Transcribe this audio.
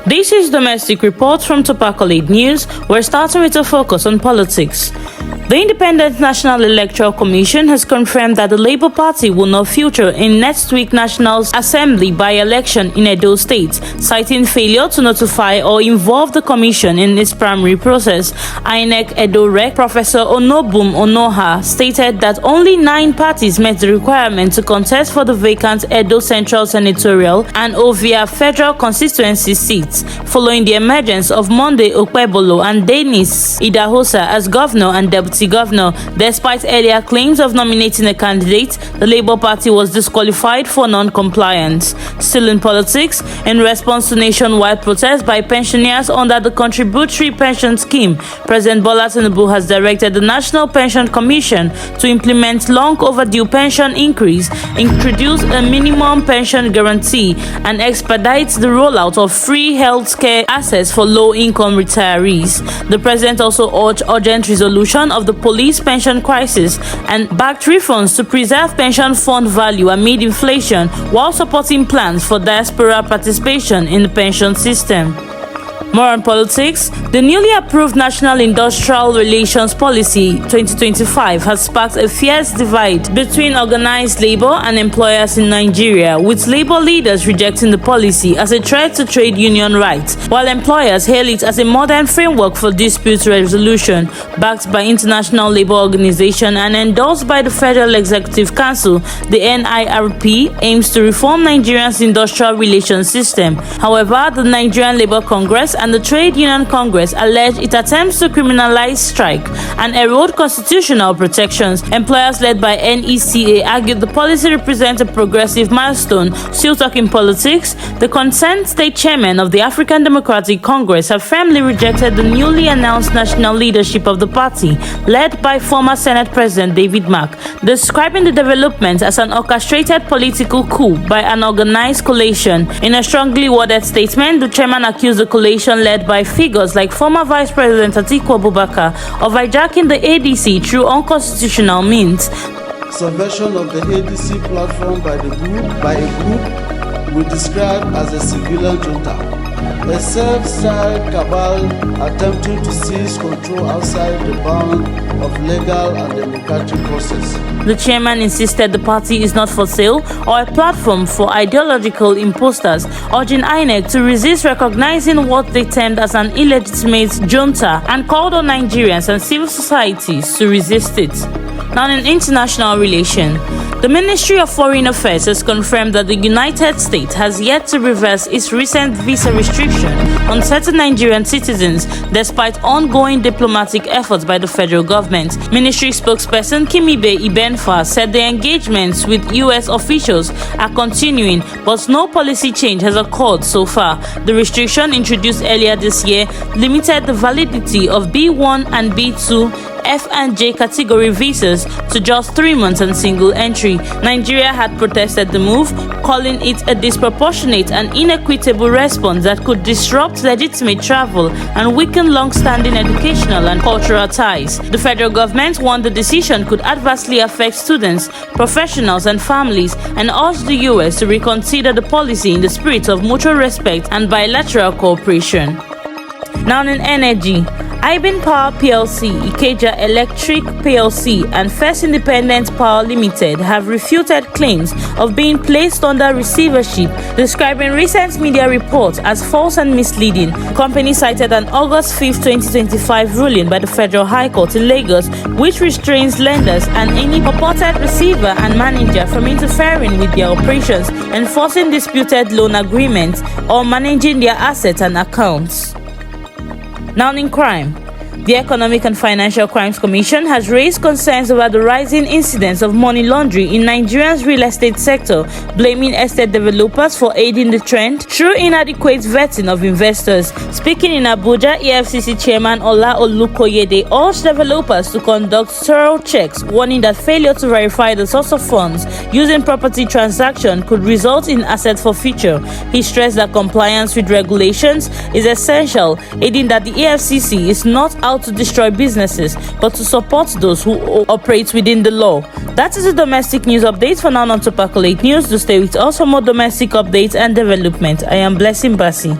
This is domestic reports from Accolade News. We're starting with a focus on politics. The Independent National Electoral Commission has confirmed that the Labour Party will not feature in next week's National Assembly by-election in Edo State, citing failure to notify or involve the Commission in its primary process. INEC Edo Rec Professor Onobum Onoha stated that only 9 parties met the requirement to contest for the vacant Edo Central Senatorial and Ovia Federal Constituency seats, following the emergence of Monday Okpebolo and Dennis Idahosa as governor and deputy governor. Despite earlier claims of nominating a candidate, the Labour Party was disqualified for non-compliance. Still in politics, in response to nationwide protests by pensioners under the Contributory Pension Scheme, President Bola Tinubu has directed the National Pension Commission to implement long-overdue pension increase, introduce a minimum pension guarantee, and expedite the rollout of free health care access for low-income retirees. The president also urged urgent resolution of the police pension crisis and backed refunds to preserve pension fund value amid inflation, while supporting plans for diaspora participation in the pension system. More on politics. The newly approved National Industrial Relations Policy 2025 has sparked a fierce divide between organized labor and employers in Nigeria, with labor leaders rejecting the policy as a threat to trade union rights, while employers hail it as a modern framework for dispute resolution. Backed by International Labour Organization and endorsed by the Federal Executive Council, the NIRP aims to reform Nigeria's industrial relations system. However, the Nigerian Labour Congress and the Trade Union Congress allege it attempts to criminalize strike and erode constitutional protections. Employers led by NECA argued the policy represents a progressive milestone. Still talking politics, the concerned state chairmen of the African Democratic Congress have firmly rejected the newly announced national leadership of the party, led by former Senate President David Mark, describing the development as an orchestrated political coup by an organized coalition. In a strongly worded statement, the chairman accused the coalition led by figures like former Vice President Atiku Abubakar of hijacking the ADC through unconstitutional means. Subversion of the ADC platform by a group we describe as a civilian junta, a self-styled cabal attempting to seize control outside the bound of legal and democratic process. The chairman insisted the party is not for sale or a platform for ideological imposters, urging INEC to resist recognizing what they termed as an illegitimate junta and called on Nigerians and civil societies to resist it. Now, in international relations, the Ministry of Foreign Affairs has confirmed that the United States has yet to reverse its recent visa restriction on certain Nigerian citizens, despite ongoing diplomatic efforts by the federal government. Ministry spokesperson Kimibe Ibenfa said the engagements with U.S. officials are continuing, but no policy change has occurred so far. The restriction introduced earlier this year limited the validity of B1 and B2 F and J category visas to just 3 months and single entry. Nigeria had protested the move, calling it a disproportionate and inequitable response that could disrupt legitimate travel and weaken long-standing educational and cultural ties. The federal government warned the decision could adversely affect students, professionals, and families, and urged the U.S. to reconsider the policy in the spirit of mutual respect and bilateral cooperation. Now in energy, Egbin Power PLC, Ikeja Electric PLC, and First Independent Power Limited have refuted claims of being placed under receivership, describing recent media reports as false and misleading. The company cited an August 5, 2025 ruling by the Federal High Court in Lagos, which restrains lenders and any purported receiver and manager from interfering with their operations, enforcing disputed loan agreements, or managing their assets and accounts. Now in crime, the Economic and Financial Crimes Commission has raised concerns about the rising incidence of money laundering in Nigeria's real estate sector, blaming estate developers for aiding the trend through inadequate vetting of investors. Speaking in Abuja, EFCC Chairman Ola Olukoyede urged developers to conduct thorough checks, warning that failure to verify the source of funds using property transaction could result in asset forfeiture. He stressed that compliance with regulations is essential, aiding that the EFCC is not out to destroy businesses, but to support those who operate within the law. That is the domestic news update for now on Accolade News. Do stay with us for more domestic updates and development. I am Blessing Bassi.